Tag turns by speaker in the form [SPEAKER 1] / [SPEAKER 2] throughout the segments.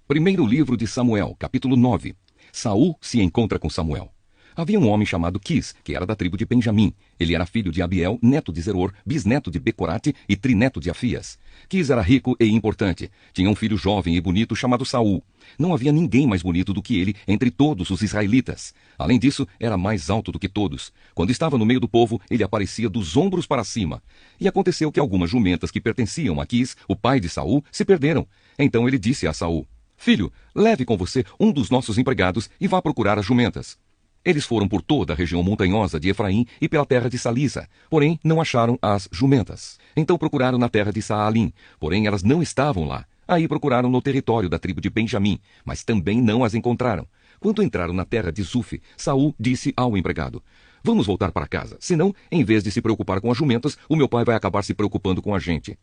[SPEAKER 1] Primeiro livro de Samuel, capítulo 9. Saul se encontra com Samuel. Havia um homem chamado Quis, que era da tribo de Benjamim. Ele era filho de Abiel, neto de Zeror, bisneto de Becorate e trineto de Afias. Quis era rico e importante. Tinha um filho jovem e bonito chamado Saul. Não havia ninguém mais bonito do que ele entre todos os israelitas. Além disso, era mais alto do que todos. Quando estava no meio do povo, ele aparecia dos ombros para cima. E aconteceu que algumas jumentas que pertenciam a Quis, o pai de Saul, se perderam. Então ele disse a Saul: "Filho, leve com você um dos nossos empregados e vá procurar as jumentas." Eles foram por toda a região montanhosa de Efraim e pela terra de Salisa, porém não acharam as jumentas. Então procuraram na terra de Saalim, porém elas não estavam lá. Aí procuraram no território da tribo de Benjamim, mas também não as encontraram. Quando entraram na terra de Zuf, Saul disse ao empregado: "Vamos voltar para casa, senão, em vez de se preocupar com as jumentas, o meu pai vai acabar se preocupando com a gente."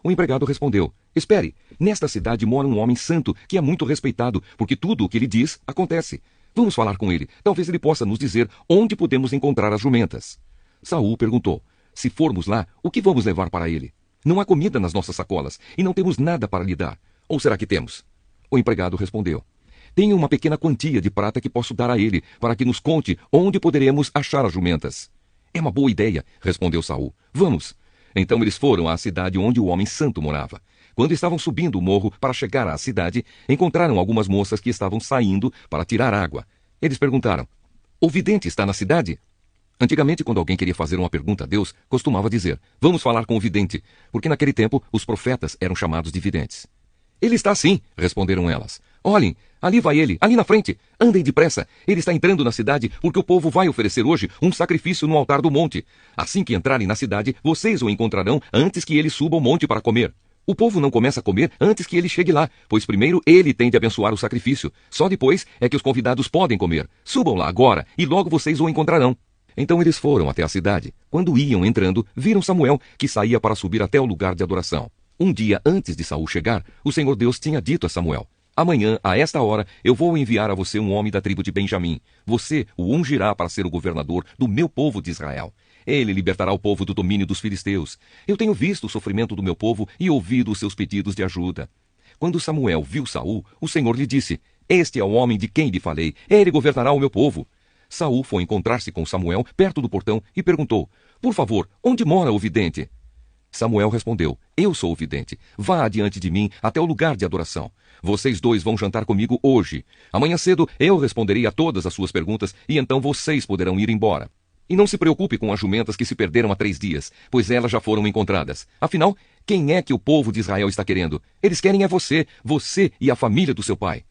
[SPEAKER 1] O empregado respondeu: "Espere, nesta cidade mora um homem santo que é muito respeitado, porque tudo o que ele diz acontece. Vamos falar com ele, talvez ele possa nos dizer onde podemos encontrar as jumentas." Saul perguntou: "Se formos lá, o que vamos levar para ele? Não há comida nas nossas sacolas e não temos nada para lhe dar. Ou será que temos?" O empregado respondeu: "Tenho uma pequena quantia de prata que posso dar a ele, para que nos conte onde poderemos achar as jumentas." "É uma boa ideia", respondeu Saul. "Vamos." Então eles foram à cidade onde o homem santo morava. Quando estavam subindo o morro para chegar à cidade, encontraram algumas moças que estavam saindo para tirar água. Eles perguntaram: "O vidente está na cidade?" Antigamente, quando alguém queria fazer uma pergunta a Deus, costumava dizer: "Vamos falar com o vidente", porque naquele tempo os profetas eram chamados de videntes. "Ele está sim", responderam elas. "Olhem, ali vai ele, ali na frente. Andem depressa. Ele está entrando na cidade porque o povo vai oferecer hoje um sacrifício no altar do monte. Assim que entrarem na cidade, vocês o encontrarão antes que ele suba o monte para comer. O povo não começa a comer antes que ele chegue lá, pois primeiro ele tem de abençoar o sacrifício. Só depois é que os convidados podem comer. Subam lá agora e logo vocês o encontrarão." Então eles foram até a cidade. Quando iam entrando, viram Samuel, que saía para subir até o lugar de adoração. Um dia antes de Saul chegar, o Senhor Deus tinha dito a Samuel: "Amanhã, a esta hora, eu vou enviar a você um homem da tribo de Benjamim. Você o ungirá para ser o governador do meu povo de Israel. Ele libertará o povo do domínio dos filisteus. Eu tenho visto o sofrimento do meu povo e ouvido os seus pedidos de ajuda." Quando Samuel viu Saul, o Senhor lhe disse: "Este é o homem de quem lhe falei. Ele governará o meu povo." Saul foi encontrar-se com Samuel perto do portão e perguntou: "Por favor, onde mora o vidente?" Samuel respondeu: "Eu sou o vidente. Vá adiante de mim até o lugar de adoração. Vocês dois vão jantar comigo hoje. Amanhã cedo eu responderei a todas as suas perguntas e então vocês poderão ir embora. E não se preocupe com as jumentas que se perderam há 3 dias, pois elas já foram encontradas. Afinal, quem é que o povo de Israel está querendo? Eles querem é você e a família do seu pai."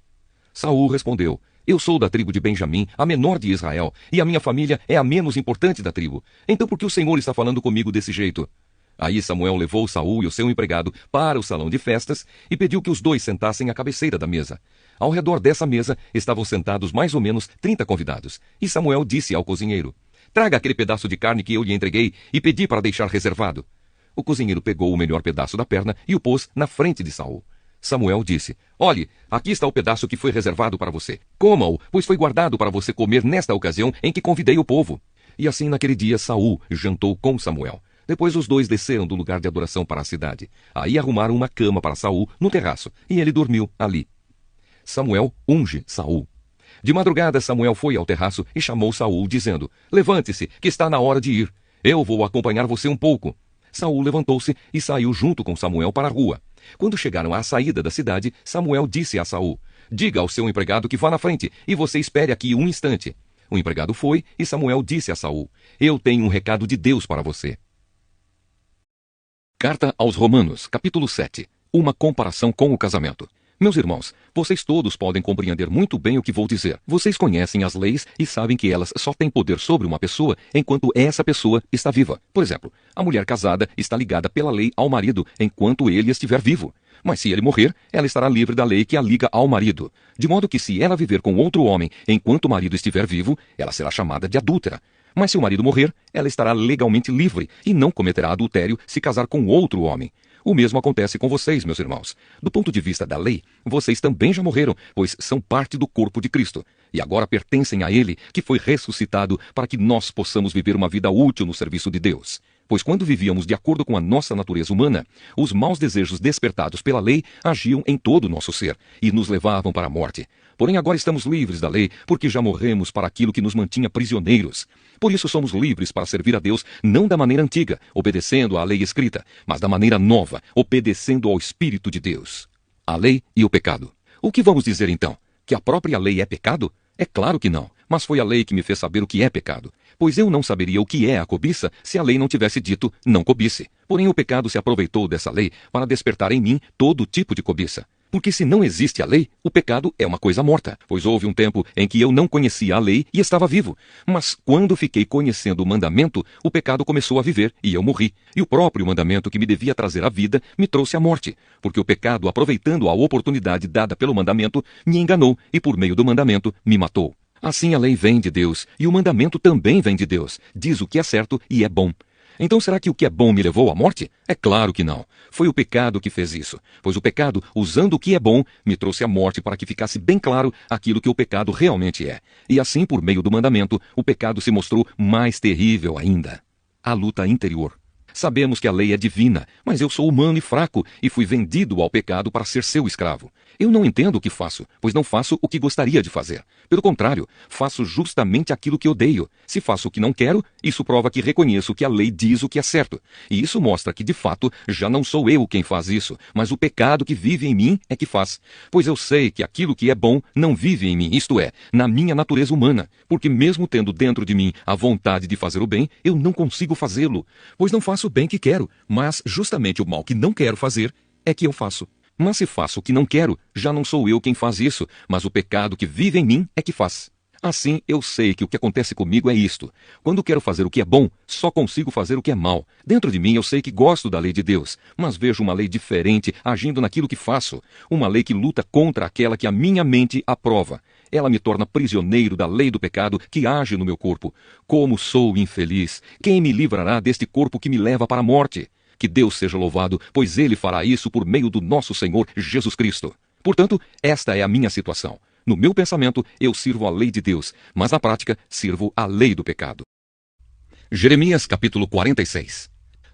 [SPEAKER 1] Saul respondeu: "Eu sou da tribo de Benjamim, a menor de Israel, e a minha família é a menos importante da tribo. Então por que o Senhor está falando comigo desse jeito?" Aí Samuel levou Saul e o seu empregado para o salão de festas e pediu que os dois sentassem à cabeceira da mesa. Ao redor dessa mesa estavam sentados mais ou menos 30 convidados. E Samuel disse ao cozinheiro: "Traga aquele pedaço de carne que eu lhe entreguei e pedi para deixar reservado." O cozinheiro pegou o melhor pedaço da perna e o pôs na frente de Saul. Samuel disse: "Olhe, aqui está o pedaço que foi reservado para você. Coma-o, pois foi guardado para você comer nesta ocasião em que convidei o povo." E assim naquele dia Saul jantou com Samuel. Depois os dois desceram do lugar de adoração para a cidade. Aí arrumaram uma cama para Saul no terraço, e ele dormiu ali. Samuel unge Saul. De madrugada Samuel foi ao terraço e chamou Saul, dizendo: "Levante-se, que está na hora de ir. Eu vou acompanhar você um pouco." Saul levantou-se e saiu junto com Samuel para a rua. Quando chegaram à saída da cidade, Samuel disse a Saul: "Diga ao seu empregado que vá na frente, e você espere aqui um instante." O empregado foi, e Samuel disse a Saul: "Eu tenho um recado de Deus para você." Carta aos Romanos, capítulo 7. Uma comparação com o casamento. Meus irmãos, vocês todos podem compreender muito bem o que vou dizer. Vocês conhecem as leis e sabem que elas só têm poder sobre uma pessoa enquanto essa pessoa está viva. Por exemplo, a mulher casada está ligada pela lei ao marido enquanto ele estiver vivo. Mas se ele morrer, ela estará livre da lei que a liga ao marido. De modo que se ela viver com outro homem enquanto o marido estiver vivo, ela será chamada de adúltera. Mas se o marido morrer, ela estará legalmente livre e não cometerá adultério se casar com outro homem. O mesmo acontece com vocês, meus irmãos. Do ponto de vista da lei, vocês também já morreram, pois são parte do corpo de Cristo. E agora pertencem a Ele, que foi ressuscitado para que nós possamos viver uma vida útil no serviço de Deus. Pois quando vivíamos de acordo com a nossa natureza humana, os maus desejos despertados pela lei agiam em todo o nosso ser e nos levavam para a morte. Porém agora estamos livres da lei, porque já morremos para aquilo que nos mantinha prisioneiros. Por isso somos livres para servir a Deus, não da maneira antiga, obedecendo à lei escrita, mas da maneira nova, obedecendo ao Espírito de Deus. A lei e o pecado. O que vamos dizer então? Que a própria lei é pecado? É claro que não, mas foi a lei que me fez saber o que é pecado. Pois eu não saberia o que é a cobiça se a lei não tivesse dito não cobice. Porém o pecado se aproveitou dessa lei para despertar em mim todo tipo de cobiça. Porque se não existe a lei, o pecado é uma coisa morta. Pois houve um tempo em que eu não conhecia a lei e estava vivo. Mas quando fiquei conhecendo o mandamento, o pecado começou a viver e eu morri. E o próprio mandamento que me devia trazer a vida me trouxe a morte. Porque o pecado, aproveitando a oportunidade dada pelo mandamento, me enganou e por meio do mandamento me matou. Assim a lei vem de Deus e o mandamento também vem de Deus. Diz o que é certo e é bom. Então será que o que é bom me levou à morte? É claro que não. Foi o pecado que fez isso. Pois o pecado, usando o que é bom, me trouxe a morte para que ficasse bem claro aquilo que o pecado realmente é. E assim, por meio do mandamento, o pecado se mostrou mais terrível ainda. A luta interior. Sabemos que a lei é divina, mas eu sou humano e fraco e fui vendido ao pecado para ser seu escravo. Eu não entendo o que faço, pois não faço o que gostaria de fazer. Pelo contrário, faço justamente aquilo que odeio. Se faço o que não quero, isso prova que reconheço que a lei diz o que é certo. E isso mostra que, de fato, já não sou eu quem faz isso, mas o pecado que vive em mim é que faz. Pois eu sei que aquilo que é bom não vive em mim, isto é, na minha natureza humana. Porque mesmo tendo dentro de mim a vontade de fazer o bem, eu não consigo fazê-lo. Pois não faço o bem que quero, mas justamente o mal que não quero fazer é que eu faço. Mas se faço o que não quero, já não sou eu quem faz isso, mas o pecado que vive em mim é que faz. Assim, eu sei que o que acontece comigo é isto. Quando quero fazer o que é bom, só consigo fazer o que é mal. Dentro de mim eu sei que gosto da lei de Deus, mas vejo uma lei diferente agindo naquilo que faço. Uma lei que luta contra aquela que a minha mente aprova. Ela me torna prisioneiro da lei do pecado que age no meu corpo. Como sou infeliz! Quem me livrará deste corpo que me leva para a morte? Que Deus seja louvado, pois Ele fará isso por meio do nosso Senhor Jesus Cristo. Portanto, esta é a minha situação. No meu pensamento, eu sirvo a lei de Deus, mas na prática, sirvo a lei do pecado. Jeremias capítulo 46.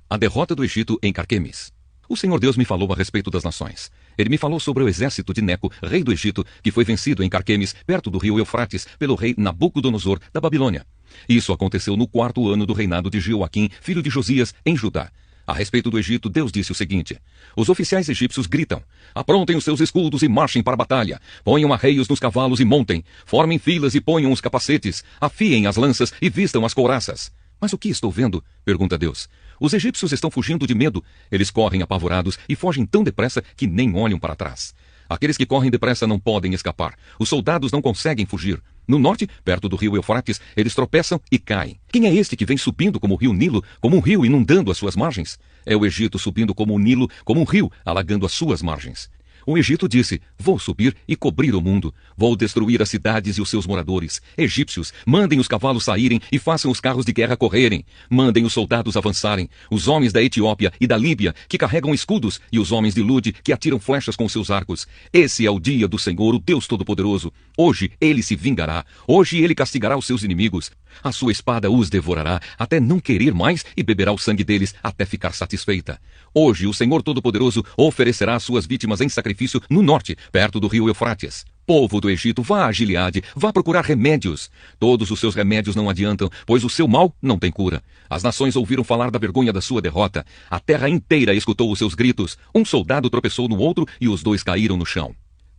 [SPEAKER 1] A derrota do Egito em Carquemis. O Senhor Deus me falou a respeito das nações. Ele me falou sobre o exército de Neco, rei do Egito, que foi vencido em Carquemis, perto do rio Eufrates, pelo rei Nabucodonosor da Babilônia. Isso aconteceu no 4º ano do reinado de Jeoaquim, filho de Josias, em Judá. A respeito do Egito, Deus disse o seguinte: os oficiais egípcios gritam: aprontem os seus escudos e marchem para a batalha. Ponham arreios nos cavalos e montem. Formem filas e ponham os capacetes. Afiem as lanças e vistam as couraças. Mas o que estou vendo? Pergunta Deus. Os egípcios estão fugindo de medo. Eles correm apavorados e fogem tão depressa que nem olham para trás. Aqueles que correm depressa não podem escapar. Os soldados não conseguem fugir. No norte, perto do rio Eufrates, eles tropeçam e caem. Quem é este que vem subindo como o rio Nilo, como um rio inundando as suas margens? É o Egito subindo como o Nilo, como um rio, alagando as suas margens. O Egito disse: vou subir e cobrir o mundo. Vou destruir as cidades e os seus moradores. Egípcios, mandem os cavalos saírem e façam os carros de guerra correrem. Mandem os soldados avançarem. Os homens da Etiópia e da Líbia, que carregam escudos, e os homens de Lude, que atiram flechas com seus arcos. Esse é o dia do Senhor, o Deus Todo-Poderoso. Hoje ele se vingará. Hoje ele castigará os seus inimigos. A sua espada os devorará, até não querer mais, e beberá o sangue deles, até ficar satisfeita. Hoje o Senhor Todo-Poderoso oferecerá as suas vítimas em sacrifício no norte, perto do rio Eufrates. Povo do Egito, vá a Gileade, vá procurar remédios. Todos os seus remédios não adiantam, pois o seu mal não tem cura. As nações ouviram falar da vergonha da sua derrota. A terra inteira escutou os seus gritos. Um soldado tropeçou no outro e os dois caíram no chão.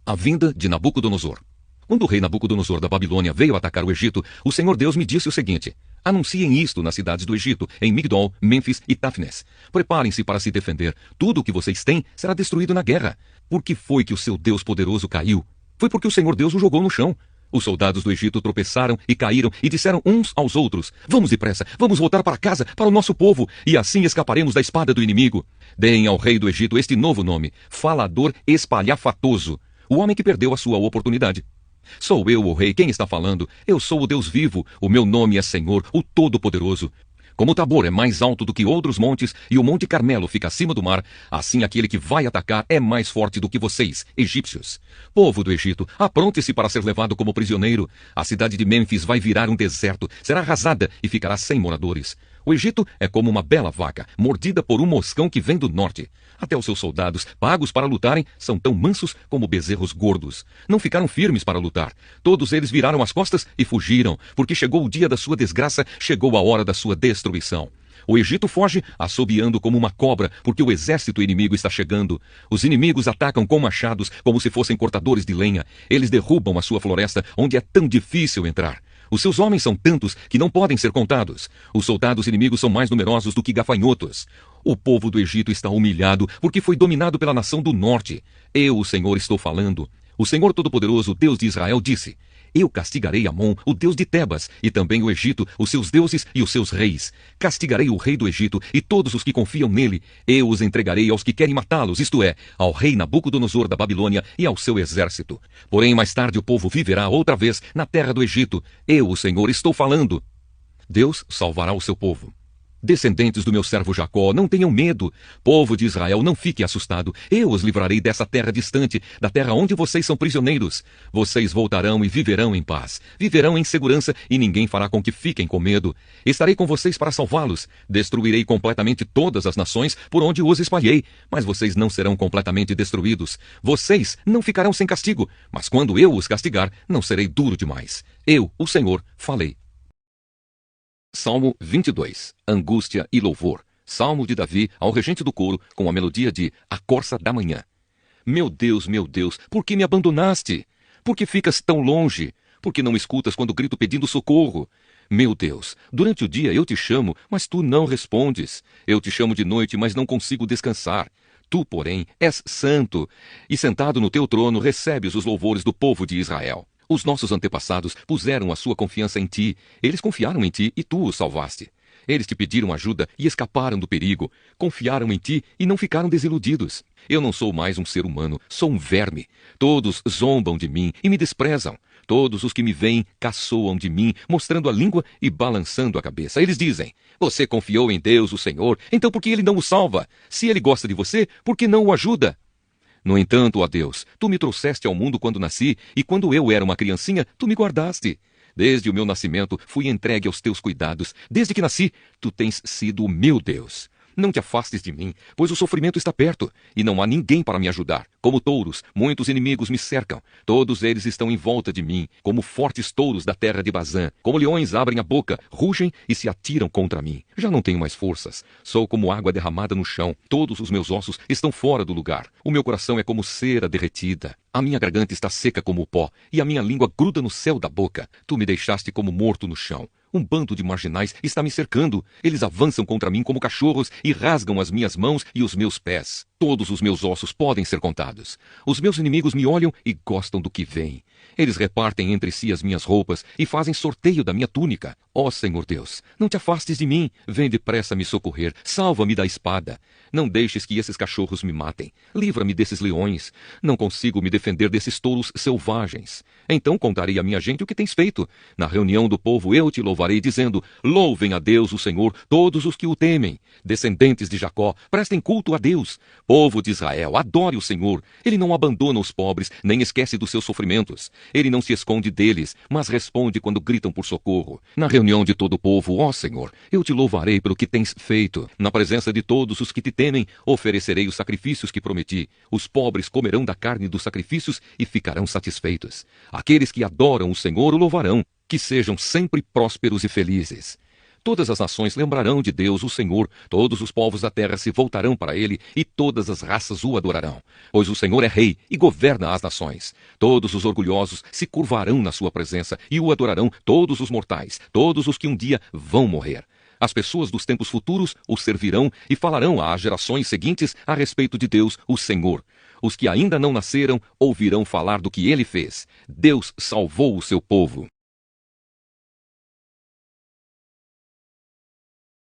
[SPEAKER 1] A vinda de Nabucodonosor. Quando o rei Nabucodonosor da Babilônia veio atacar o Egito, o Senhor Deus me disse o seguinte: anunciem isto nas cidades do Egito, em Migdol, Mênfis e Táfnes. Preparem-se para se defender. Tudo o que vocês têm será destruído na guerra. Por que foi que o seu Deus poderoso caiu? Foi porque o Senhor Deus o jogou no chão. Os soldados do Egito tropeçaram e caíram e disseram uns aos outros: vamos depressa, vamos voltar para casa, para o nosso povo, e assim escaparemos da espada do inimigo. Deem ao rei do Egito este novo nome: falador espalhafatoso, o homem que perdeu a sua oportunidade. Sou eu, o rei, quem está falando. Eu sou o Deus vivo. O meu nome é Senhor, o Todo-Poderoso. Como Tabor é mais alto do que outros montes e o Monte Carmelo fica acima do mar, assim aquele que vai atacar é mais forte do que vocês, egípcios. Povo do Egito, apronte-se para ser levado como prisioneiro. A cidade de Mênfis vai virar um deserto, será arrasada e ficará sem moradores. O Egito é como uma bela vaca, mordida por um moscão que vem do norte. Até os seus soldados, pagos para lutarem, são tão mansos como bezerros gordos. Não ficaram firmes para lutar. Todos eles viraram as costas e fugiram, porque chegou o dia da sua desgraça, chegou a hora da sua destruição. O Egito foge, assobiando como uma cobra, porque o exército inimigo está chegando. Os inimigos atacam com machados, como se fossem cortadores de lenha. Eles derrubam a sua floresta, onde é tão difícil entrar. Os seus homens são tantos que não podem ser contados. Os soldados inimigos são mais numerosos do que gafanhotos. O povo do Egito está humilhado, porque foi dominado pela nação do norte. Eu, o Senhor, estou falando. O Senhor Todo-Poderoso, Deus de Israel, disse: eu castigarei Amon, o deus de Tebas, e também o Egito, os seus deuses e os seus reis. Castigarei o rei do Egito e todos os que confiam nele. Eu os entregarei aos que querem matá-los, isto é, ao rei Nabucodonosor da Babilônia e ao seu exército. Porém, mais tarde o povo viverá outra vez na terra do Egito. Eu, o Senhor, estou falando. Deus salvará o seu povo. Descendentes do meu servo Jacó, não tenham medo. Povo de Israel, não fique assustado. Eu os livrarei dessa terra distante, da terra onde vocês são prisioneiros. Vocês voltarão e viverão em paz. Viverão em segurança e ninguém fará com que fiquem com medo. Estarei com vocês para salvá-los. Destruirei completamente todas as nações por onde os espalhei, mas vocês não serão completamente destruídos. Vocês não ficarão sem castigo, mas quando eu os castigar, não serei duro demais. Eu, o Senhor, falei. Salmo 22. Angústia e louvor. Salmo de Davi ao regente do coro com a melodia de A Corça da Manhã. Meu Deus, por que me abandonaste? Por que ficas tão longe? Por que não escutas quando grito pedindo socorro? Meu Deus, durante o dia eu te chamo, mas tu não respondes. Eu te chamo de noite, mas não consigo descansar. Tu, porém, és santo, e sentado no teu trono recebes os louvores do povo de Israel. Os nossos antepassados puseram a sua confiança em ti. Eles confiaram em ti e tu os salvaste. Eles te pediram ajuda e escaparam do perigo. Confiaram em ti e não ficaram desiludidos. Eu não sou mais um ser humano, sou um verme. Todos zombam de mim e me desprezam. Todos os que me veem caçoam de mim, mostrando a língua e balançando a cabeça. Eles dizem: você confiou em Deus, o Senhor, então por que ele não o salva? Se ele gosta de você, por que não o ajuda? No entanto, ó Deus, tu me trouxeste ao mundo quando nasci, e quando eu era uma criancinha, tu me guardaste. Desde o meu nascimento, fui entregue aos teus cuidados. Desde que nasci, tu tens sido o meu Deus. Não te afastes de mim, pois o sofrimento está perto, e não há ninguém para me ajudar. Como touros, muitos inimigos me cercam. Todos eles estão em volta de mim, como fortes touros da terra de Bazã. Como leões abrem a boca, rugem e se atiram contra mim. Já não tenho mais forças. Sou como água derramada no chão. Todos os meus ossos estão fora do lugar. O meu coração é como cera derretida. A minha garganta está seca como o pó, e a minha língua gruda no céu da boca. Tu me deixaste como morto no chão. Um bando de marginais está me cercando. Eles avançam contra mim como cachorros e rasgam as minhas mãos e os meus pés. Todos os meus ossos podem ser contados. Os meus inimigos me olham e gostam do que veem. Eles repartem entre si as minhas roupas e fazem sorteio da minha túnica. Ó Senhor Deus, não te afastes de mim. Vem depressa me socorrer. Salva-me da espada. Não deixes que esses cachorros me matem. Livra-me desses leões. Não consigo me defender desses touros selvagens. Então contarei à minha gente o que tens feito. Na reunião do povo eu te louvarei, dizendo: louvem a Deus o Senhor todos os que o temem. Descendentes de Jacó, prestem culto a Deus. Povo de Israel, adore o Senhor. Ele não abandona os pobres, nem esquece dos seus sofrimentos. Ele não se esconde deles, mas responde quando gritam por socorro. Na reunião de todo o povo, ó Senhor, eu te louvarei pelo que tens feito. Na presença de todos os que te temem, oferecerei os sacrifícios que prometi. Os pobres comerão da carne dos sacrifícios e ficarão satisfeitos. Aqueles que adoram o Senhor o louvarão. Que sejam sempre prósperos e felizes. Todas as nações lembrarão de Deus, o Senhor. Todos os povos da terra se voltarão para ele e todas as raças o adorarão. Pois o Senhor é rei e governa as nações. Todos os orgulhosos se curvarão na sua presença e o adorarão todos os mortais, todos os que um dia vão morrer. As pessoas dos tempos futuros o servirão e falarão às gerações seguintes a respeito de Deus, o Senhor. Os que ainda não nasceram ouvirão falar do que ele fez. Deus salvou o seu povo.